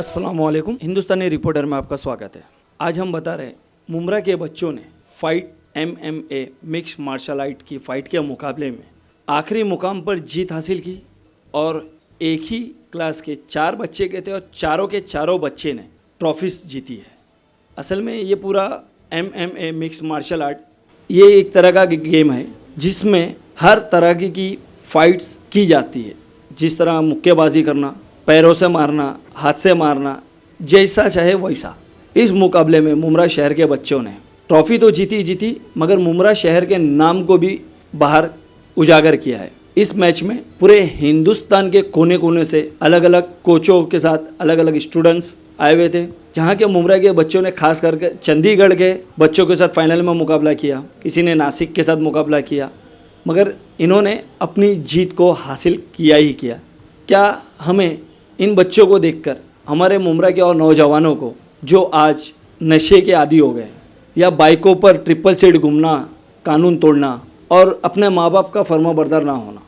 अस्सलामुअलैकुम, हिंदुस्तानी रिपोर्टर में आपका स्वागत है। आज हम बता रहे हैं मुमरा के बच्चों ने fight MMA mix martial art की फाइट के मुकाबले में आखिरी मुकाम पर जीत हासिल की और एक ही क्लास के 4 बच्चे के थे और चारों के चारों बच्चे ने ट्रॉफीज जीती है। असल में ये पूरा MMA मिक्स मार्शल आर्ट ये एक तरह का गेम है जिसमें हर तरह की फाइट्स की जाती है। जिस तरह मुक्केबाजी करना, पैरों से मारना, हाथ से मारना, जैसा चाहे वैसा। इस मुकाबले में मुमरा शहर के बच्चों ने ट्रॉफी तो जीती मगर मुमरा शहर के नाम को भी बाहर उजागर किया है। इस मैच में पूरे हिंदुस्तान के कोने कोने से अलग अलग कोचों के साथ अलग अलग स्टूडेंट्स आए हुए थे। जहाँ के मुमरा के बच्चों ने खास करके चंडीगढ़ के बच्चों के साथ फाइनल में मुकाबला किया, किसी ने नासिक के साथ मुकाबला किया, मगर इन्होंने अपनी जीत को हासिल किया ही किया। क्या हमें इन बच्चों को देखकर हमारे मुमरा के और नौजवानों को जो आज नशे के आदी हो गए या बाइकों पर ट्रिपल सीट घूमना, कानून तोड़ना और अपने माँ बाप का फर्माबरदार ना होना,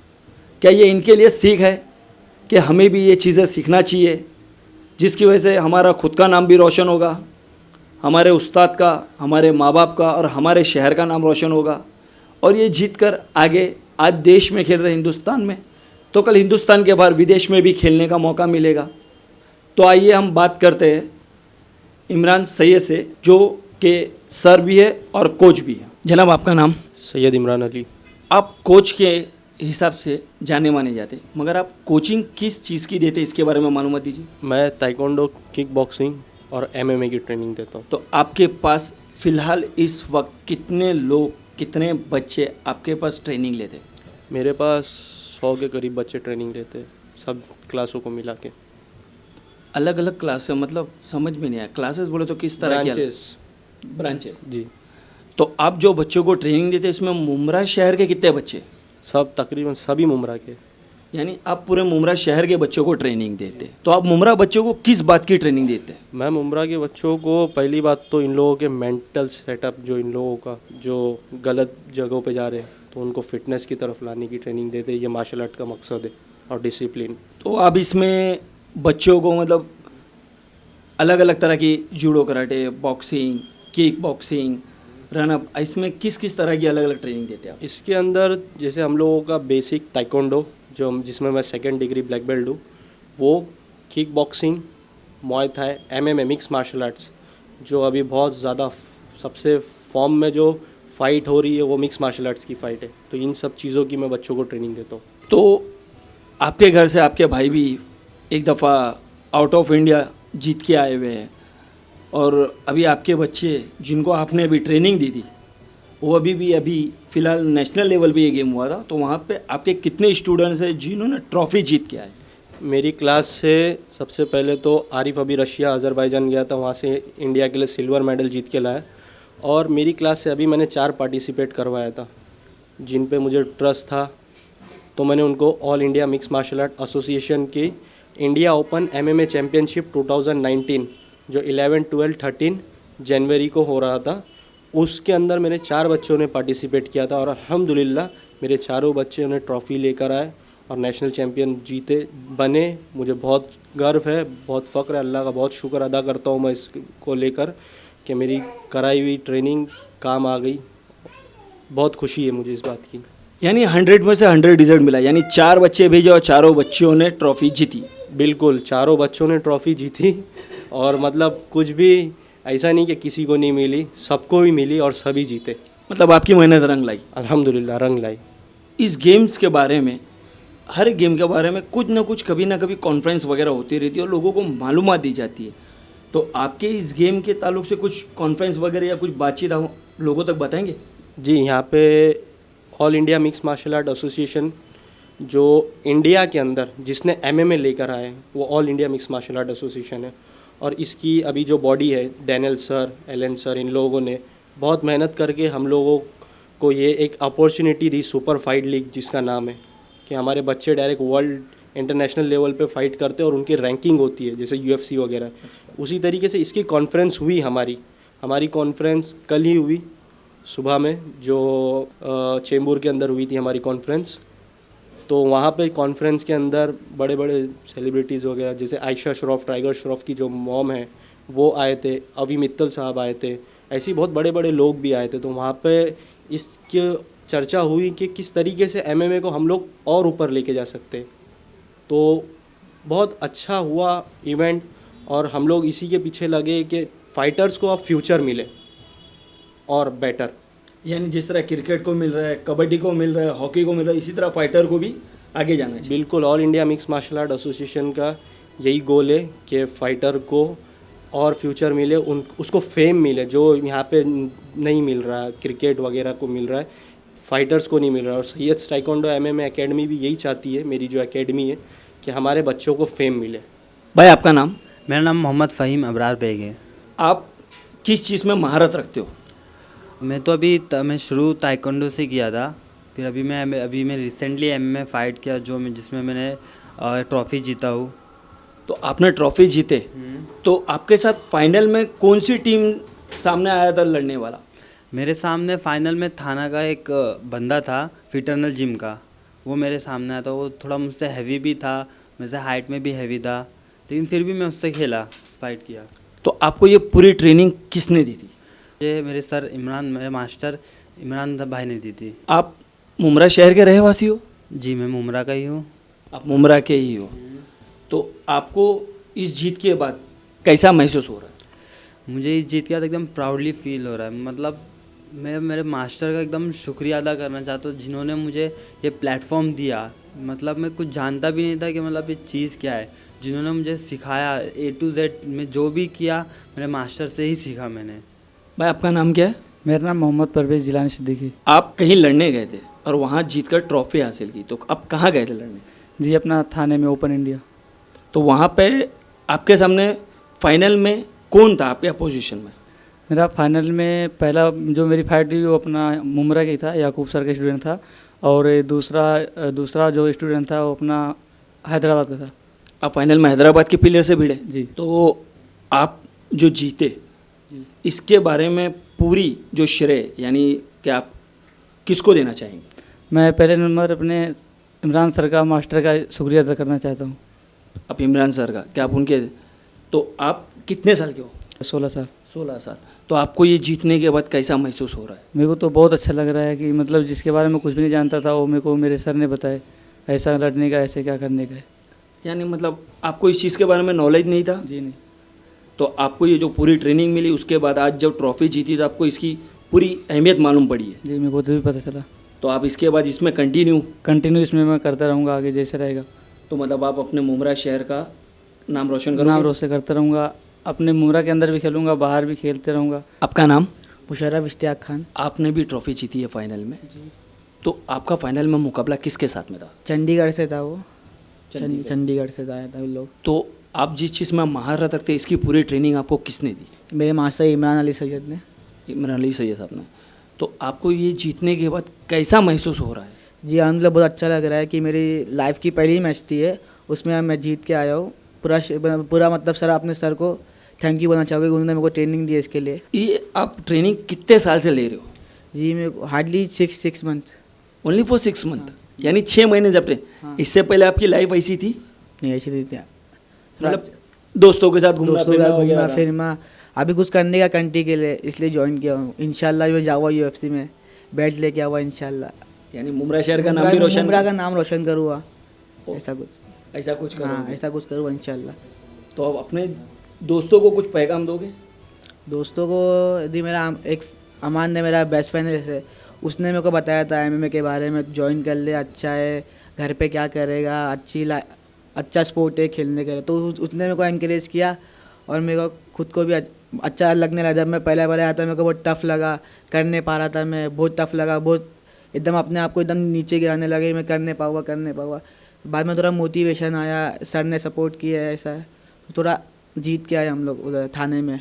क्या ये इनके लिए सीख है कि हमें भी ये चीज़ें सीखना चाहिए जिसकी वजह से हमारा खुद का नाम भी रोशन होगा, हमारे उस्ताद का, हमारे माँ बाप का और हमारे शहर का नाम रोशन होगा और ये जीत कर आगे आज देश में खेल रहे हिंदुस्तान में तो कल हिंदुस्तान के बाहर विदेश में भी खेलने का मौका मिलेगा। तो आइए हम बात करते हैं इमरान सैयद से जो कि सर भी है और कोच भी है। जनाब, आपका नाम? सैयद इमरान अली। आप कोच के हिसाब से जाने माने जाते, मगर आप कोचिंग किस चीज़ की देते इसके बारे में मालूमात दीजिए। मैं ताइक्वांडो, किक बॉक्सिंग और MMA की ट्रेनिंग देता हूँ। तो आपके पास फ़िलहाल इस वक्त कितने लोग, कितने बच्चे आपके पास ट्रेनिंग लेते? मेरे पास 100 के करीब बच्चे ट्रेनिंग लेते हैं, सब क्लासों को मिला के। अलग अलग क्लास है, मतलब समझ में नहीं आया। क्लासेस बोले तो किस तरह के? ब्रांचेस जी। तो आप जो बच्चों को ट्रेनिंग देते इसमें मुमरा शहर के कितने बच्चे? सब तकरीबन सभी मुमरा के। यानी आप पूरे मुमरा शहर के बच्चों को ट्रेनिंग देते। तो आप मुमरा बच्चों को किस बात की ट्रेनिंग देते? मैं मुमरा के बच्चों को पहली बात तो इन लोगों के मेंटल सेटअप, जो इन लोगों का जो गलत जगहों पे जा रहे हैं तो उनको फिटनेस की तरफ लाने की ट्रेनिंग देते। ये मार्शल आर्ट का मकसद है और डिसिप्लिन। तो आप इसमें बच्चों को मतलब अलग अलग तरह की judo, karate, boxing, kick boxing, run up, इसमें किस किस तरह की अलग अलग ट्रेनिंग देते हैं आप? इसके अंदर जैसे हम लोगों का बेसिक ताइक्वांडो जिसमें मैं 2nd डिग्री ब्लैक बेल्ट हूँ, वो kick boxing, Muay Thai, MMA mix martial arts जो अभी बहुत ज़्यादा सबसे फॉर्म में जो फाइट हो रही है वो मिक्स मार्शल आर्ट्स की फ़ाइट है। तो इन सब चीज़ों की मैं बच्चों को ट्रेनिंग देता हूँ। तो आपके घर से आपके भाई भी एक दफ़ा आउट ऑफ इंडिया जीत के आए हुए हैं और अभी आपके बच्चे जिनको आपने अभी ट्रेनिंग दी थी वो अभी फ़िलहाल नेशनल लेवल पे ये गेम हुआ था, तो वहाँ पे आपके कितने स्टूडेंट्स हैं जिन्होंने ट्रॉफ़ी जीत के आए? मेरी क्लास से सबसे पहले तो आरिफ अभी रशिया, अज़रबैजान गया था, वहाँ से इंडिया के लिए सिल्वर मेडल जीत के लाया। और मेरी क्लास से अभी मैंने 4 पार्टिसिपेट करवाया था जिन पे मुझे ट्रस्ट था, तो मैंने उनको all India mix martial art association की इंडिया ओपन MMA चैम्पियनशिप 2019 जो 11, 12, 13 जनवरी को हो रहा था, उसके अंदर मेरे 4 बच्चों ने पार्टिसिपेट किया था और अल्हम्दुलिल्लाह मेरे चारों बच्चों ने ट्रॉफ़ी लेकर आए और नेशनल चैम्पियन बने। मुझे बहुत गर्व है, बहुत फ़ख्र है, अल्लाह का बहुत शुक्र अदा करता हूँ मैं इसको लेकर कि मेरी कराई हुई ट्रेनिंग काम आ गई। बहुत खुशी है मुझे इस बात की। यानी 100 में से 100 रिजल्ट मिला, यानी 4 बच्चे भेजे और चारों बच्चियों ने ट्रॉफ़ी जीती? बिल्कुल, चारों बच्चों ने ट्रॉफ़ी जीती और मतलब कुछ भी ऐसा नहीं कि किसी को नहीं मिली, सबको भी मिली और सभी जीते। मतलब आपकी मेहनत रंग लाई? अल्हम्दुलिल्लाह रंग लाई। इस गेम्स के बारे में, हर गेम के बारे में कुछ ना कुछ कभी ना कभी कॉन्फ्रेंस वगैरह होती रहती है और लोगों को मालूमात दी जाती है। तो आपके इस गेम के ताल्लुक से कुछ कॉन्फ्रेंस वगैरह या कुछ बातचीत आप लोगों तक बताएंगे? जी, यहाँ पे all India mix martial art association जो इंडिया के अंदर जिसने MMA लेकर आए वो all India mix martial art association है और इसकी अभी जो बॉडी है डैनियल सर, एलन सर, इन लोगों ने बहुत मेहनत करके हम लोगों को ये एक अपॉर्चुनिटी दी, सुपर फाइट लीग जिसका नाम है, कि हमारे बच्चे डायरेक्ट वर्ल्ड इंटरनेशनल लेवल पे फाइट करते हैं और उनकी रैंकिंग होती है जैसे UFC वगैरह। उसी तरीके से इसकी कॉन्फ्रेंस हुई, हमारी कॉन्फ्रेंस कल ही हुई सुबह में, जो चेंबूर के अंदर हुई थी हमारी कॉन्फ्रेंस। तो वहाँ पे कॉन्फ्रेंस के अंदर बड़े बड़े सेलिब्रिटीज़ वगैरह जैसे आयशा श्रॉफ, टाइगर श्रॉफ की जो मॉम है वो आए थे, अवी मित्तल साहब आए थे, ऐसे ही बहुत बड़े बड़े लोग भी आए थे। तो वहाँ पे इसकी चर्चा हुई कि किस तरीके से एमएमए को हम लोग और ऊपर लेके जा सकते हैं। तो बहुत अच्छा हुआ इवेंट और हम लोग इसी के पीछे लगे कि फ़ाइटर्स को अब फ्यूचर मिले और बेटर। यानी जिस तरह क्रिकेट को मिल रहा है, कबड्डी को मिल रहा है, हॉकी को मिल रहा है, इसी तरह फाइटर को भी आगे जाना चाहिए। बिल्कुल, all India mix martial art association का यही गोल है कि फ़ाइटर को और फ्यूचर मिले, उसको फेम मिले जो यहाँ पे नहीं मिल रहा है, क्रिकेट वगैरह को मिल रहा है, फाइटर्स को नहीं मिल रहा। और सैयद ताइक्वांडो एमएमए एकेडमी भी यही चाहती है, मेरी जो एकेडमी है, कि हमारे बच्चों को फेम मिले। भाई आपका नाम? मेरा नाम मोहम्मद फ़हीम अबरार बेग है। आप किस चीज़ में महारत रखते हो? मैं तो मैं शुरू ताइक्वांडो से किया था, फिर अभी मैं रिसेंटली एमएमए फ़ाइट किया जिसमें मैंने ट्रॉफ़ी जीता हूँ। तो आपने ट्रॉफी जीते, तो आपके साथ फाइनल में कौन सी टीम सामने आया था लड़ने वाला? मेरे सामने फाइनल में थाना का एक बंदा था, फिटरनल जिम का, वो मेरे सामने आया था। वो थोड़ा मुझसे हैवी भी था, मुझसे हाइट में भी हैवी था, लेकिन फिर भी मैं उससे खेला, फाइट किया। तो आपको ये पूरी ट्रेनिंग किसने दी थी? ये मेरे मास्टर इमरान भाई ने दी थी। आप मुमरा शहर के रहवासी हो? जी, मैं मुमरा का ही हूँ। आप मुमरा के ही हो, तो आपको इस जीत के बाद कैसा महसूस हो रहा है? मुझे इस जीत के बाद एकदम प्राउडली फील हो रहा है। मतलब मैं मेरे मास्टर का एकदम शुक्रिया अदा करना चाहता हूँ, जिन्होंने मुझे ये प्लेटफॉर्म दिया। मतलब मैं कुछ जानता भी नहीं था कि मतलब ये चीज़ क्या है, जिन्होंने मुझे सिखाया A to Z। मैं जो भी किया मेरे मास्टर से ही सीखा मैंने। भाई आपका नाम क्या है? मेरा नाम मोहम्मद परवेज़ जिलानी सिद्दीकी। आप कहीं लड़ने गए थे और वहाँ जीतकर ट्रॉफी हासिल की, तो आप कहाँ गए थे लड़ने? जी, अपना थाने में ओपन इंडिया। तो वहाँ पे आपके सामने फाइनल में कौन था आपके अपोजिशन में? मेरा फाइनल में पहला जो मेरी फाइट हुई वो अपना मुमरा का था, याकूब सर का स्टूडेंट था, और दूसरा जो स्टूडेंट था वो अपना हैदराबाद का था। आप फाइनल में हैदराबाद के प्लेयर से भिड़े जी। तो आप जो जीते, इसके बारे में पूरी जो श्रेय यानी कि आप किसको देना चाहेंगे? मैं पहले नंबर अपने इमरान सर का, मास्टर का शुक्रिया अदा करना चाहता हूँ। आप इमरान सर का, क्या आप उनके, तो आप कितने साल के हो? 16 साल। 16 साल। तो आपको ये जीतने के बाद कैसा महसूस हो रहा है? मेरे को तो बहुत अच्छा लग रहा है कि मतलब जिसके बारे में कुछ भी नहीं जानता था वो मेरे को मेरे सर ने बताया, ऐसा लड़ने का, ऐसे क्या करने का है। यानी मतलब आपको इस चीज़ के बारे में नॉलेज नहीं था? जी नहीं। तो आपको ये जो पूरी ट्रेनिंग मिली, उसके बाद आज जब ट्रॉफी जीती तो आपको इसकी पूरी अहमियत मालूम पड़ी है? जी, मेरे को तो भी पता चला। तो आप इसके बाद इसमें कंटिन्यू इसमें मैं करता रहूँगा आगे जैसे रहेगा। तो मतलब आप अपने मुमरा शहर का नाम रोशन करोगे? नाम रोशन करता रहूँगा, अपने मुमरा के अंदर भी खेलूँगा, बाहर भी खेलते रहूँगा। आपका नाम? मुशर्रफ इश्तियाक खान। आपने भी ट्रॉफी जीती है फाइनल में, तो आपका फाइनल में मुकाबला किसके साथ में था? चंडीगढ़ से था वो, चंडीगढ़। चंडीगढ़ से आया था वो लोग। तो आप जिस चीज़ में महारत रखते इसकी पूरी ट्रेनिंग आपको किसने दी? मेरे मास्टर इमरान अली सैयद ने। इमरान अली सैयद साहब ने। तो आपको ये जीतने के बाद कैसा महसूस हो रहा है? जी अलहमदिल्ला बहुत अच्छा लग रहा है कि मेरी लाइफ की पहली मैच थी है, उसमें मैं जीत के आया हूँ। पूरा मतलब सर, अपने सर को थैंक यू बोलना चाहोगे, उन्होंने मेरे को ट्रेनिंग दी है इसके लिए। ये आप ट्रेनिंग कितने साल से ले रहे हो? जी मेरे को hardly 6 month. Only for 6 month, यानी 6 महीने जब हाँ। इससे पहले आपकी लाइफ ऐसी थी? नहीं ऐसी नहीं थी, मतलब दोस्तों के साथ घूमना दोस्तों का घूमना वगैरह? फिरना, अभी कुछ करने का कंट्री के लिए, इसलिए ज्वाइन किया हूँ। इंशाल्लाह मैं जाऊँगा UFC में, बेल्ट लेके आऊँगा इंशाल्लाह। यानी मुमरा शहर का नाम भी रोशन? मुमरा का नाम रोशन करूँगा, ऐसा कुछ। ऐसा कुछ करो? हाँ, ऐसा कुछ करूँगा इंशाल्लाह। तो अब अपने दोस्तों को कुछ पैगाम दोगे? दोस्तों को यदि मेरा एक अमान ने, मेरा बेस्ट फ्रेंड है जैसे, उसने मेरे को बताया था MMA के बारे में, ज्वाइन कर ले, अच्छा है, घर पे क्या करेगा, अच्छा स्पोर्ट है खेलने के लिए। तो उसने मेरे को एनकरेज किया और मेरे को खुद को भी अच्छा लगने लगा। जब मैं पहले बार आया था मेरे को बहुत टफ़ लगा, कर नहीं पा रहा था मैं, बहुत टफ़ लगा, बहुत एकदम अपने आप को एकदम नीचे गिराने लगे, मैं कर नहीं पाऊँगा। बाद में थोड़ा मोटिवेशन आया, सर ने सपोर्ट किया है, ऐसा तो थोड़ा जीत के आए हम लोग उधर थाने में।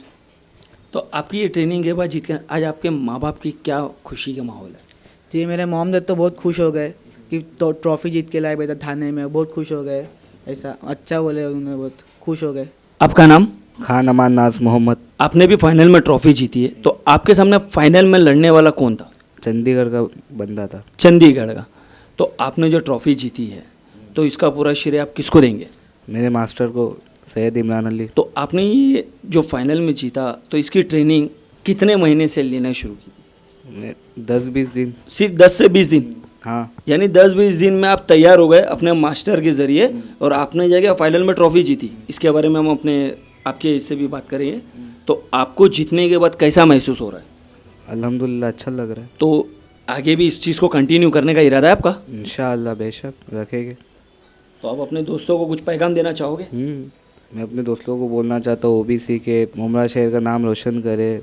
तो आपकी ये ट्रेनिंग के बाद जीत के आज आपके माँ बाप की क्या खुशी का माहौल है? जी मेरे मोम डैड तो बहुत खुश हो गए कि तो ट्रॉफ़ी जीत के लाए बेटा थाने में, बहुत खुश हो गए, ऐसा अच्छा बोले उन्होंने, बहुत खुश हो गए। आपका नाम? खान अमान नाज मोहम्मद। आपने भी फाइनल में ट्रॉफी जीती है, तो आपके सामने फाइनल में लड़ने वाला कौन था? चंडीगढ़ का बंदा था। चंडीगढ़ का। तो आपने जो ट्रॉफी जीती है तो इसका पूरा श्रेय आप किसको देंगे? मेरे मास्टर को सैयद इमरान अली। तो आपने ये जो फाइनल में जीता तो इसकी ट्रेनिंग कितने महीने से लेना शुरू की? मैं 10-20 दिन। सिर्फ 10 से 20 दिन? हाँ, यानी 10-20 दिन में आप तैयार हो गए अपने मास्टर के ज़रिए और आपने जाके फाइनल में ट्रॉफी जीती। इसके बारे में हम अपने आपके इससे भी बात करेंगे। तो आपको जीतने के बाद कैसा महसूस हो रहा है? अल्हम्दुलिल्लाह अच्छा लग रहा है। तो आगे भी इस चीज़ को कंटिन्यू करने का इरादा है आपका? इंशाअल्लाह बेशक रखेंगे। तो आप अपने दोस्तों को कुछ पैगाम देना चाहोगे? मैं अपने दोस्तों को बोलना चाहता हूँ वो भी सीखे, मुमरा शहर का नाम रोशन करे।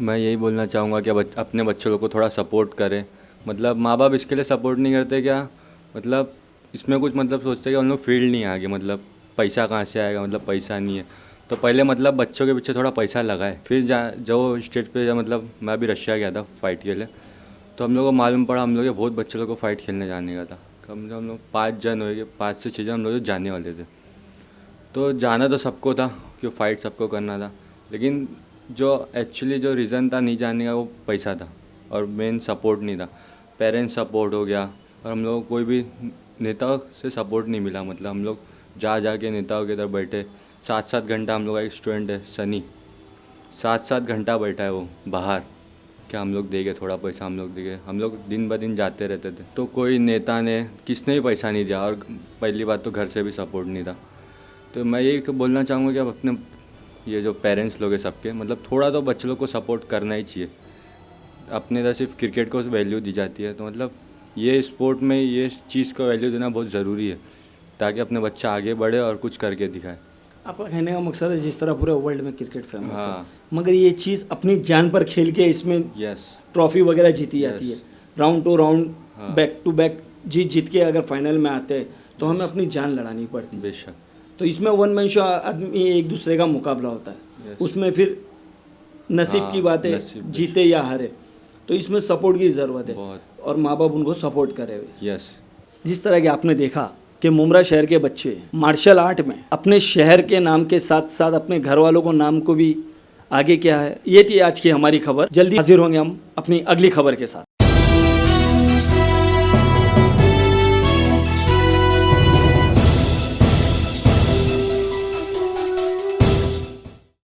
मैं यही बोलना चाहूँगा कि अपने बच्चों लोग को थोड़ा सपोर्ट करें। मतलब माँ बाप इसके लिए सपोर्ट नहीं करते क्या, मतलब इसमें कुछ मतलब सोचते हैं कि हम लोग फील्ड नहीं आगे, मतलब पैसा कहाँ से आएगा, मतलब पैसा नहीं है। तो पहले मतलब बच्चों के पीछे थोड़ा पैसा लगाए, फिर जो स्टेज पे मतलब मैं अभी रशिया गया था फाइट के लिए, तो हम लोग को मालूम पड़ा हम लोग के बहुत बच्चे लोग को फाइट खेलने जाने का था। कम से कम हम लोग 5 जन हो गए, 5 से 6 जन हम लोग जाने वाले थे। तो जाना तो सबको था कि फाइट सबको करना था, लेकिन जो एक्चुअली जो रीज़न था नहीं जाने का वो पैसा था और मेन सपोर्ट नहीं था। पेरेंट्स सपोर्ट हो गया और हम लोग को कोई भी नेता से सपोर्ट नहीं मिला। मतलब हम लोग जा के नेताओं के इधर बैठे 7-7 घंटा। हम लोग का एक स्टूडेंट है सनी, 7-7 घंटा बैठा है वो बाहर, क्या हम लोग देंगे थोड़ा पैसा, हम लोग देंगे। हम लोग दिन ब दिन जाते रहते थे, तो कोई नेता ने किसने भी पैसा नहीं दिया और पहली बात तो घर से भी सपोर्ट नहीं था। तो मैं यही बोलना चाहूँगा कि अब अपने ये जो पेरेंट्स लोग हैं सबके, मतलब थोड़ा तो बच्चे लोग को सपोर्ट करना ही चाहिए। अपने इधर सिर्फ क्रिकेट को वैल्यू दी जाती है, तो मतलब ये स्पोर्ट में ये चीज़ को वैल्यू देना बहुत ज़रूरी है ताकि अपने बच्चा आगे बढ़े और कुछ करके दिखाए। आपका कहने का मकसद है जिस तरह पूरे वर्ल्ड में क्रिकेट फेमस है, हाँ। मगर ये चीज़ अपनी जान पर खेल के इसमें यस, ट्रॉफी वगैरह जीती जाती है। राउंड टू राउंड, हाँ। बैक टू बैक जीत के अगर फाइनल में आते हैं तो हमें अपनी जान लड़ानी पड़ती है। बेशक। तो इसमें वन मैन शो आदमी एक दूसरे का मुकाबला होता है, Yes. उसमें फिर नसीब हाँ, की बात है, नसीब, जीते या हारे। तो इसमें सपोर्ट की ज़रूरत है बहुत। और माँ बाप उनको सपोर्ट करे हुए। यस। जिस तरह कि आपने देखा कि मुमरा शहर के बच्चे मार्शल आर्ट में अपने शहर के नाम के साथ साथ अपने घर वालों को नाम को भी आगे किया है। ये थी आज की हमारी खबर। जल्दी हाजिर होंगे हम अपनी अगली खबर के साथ।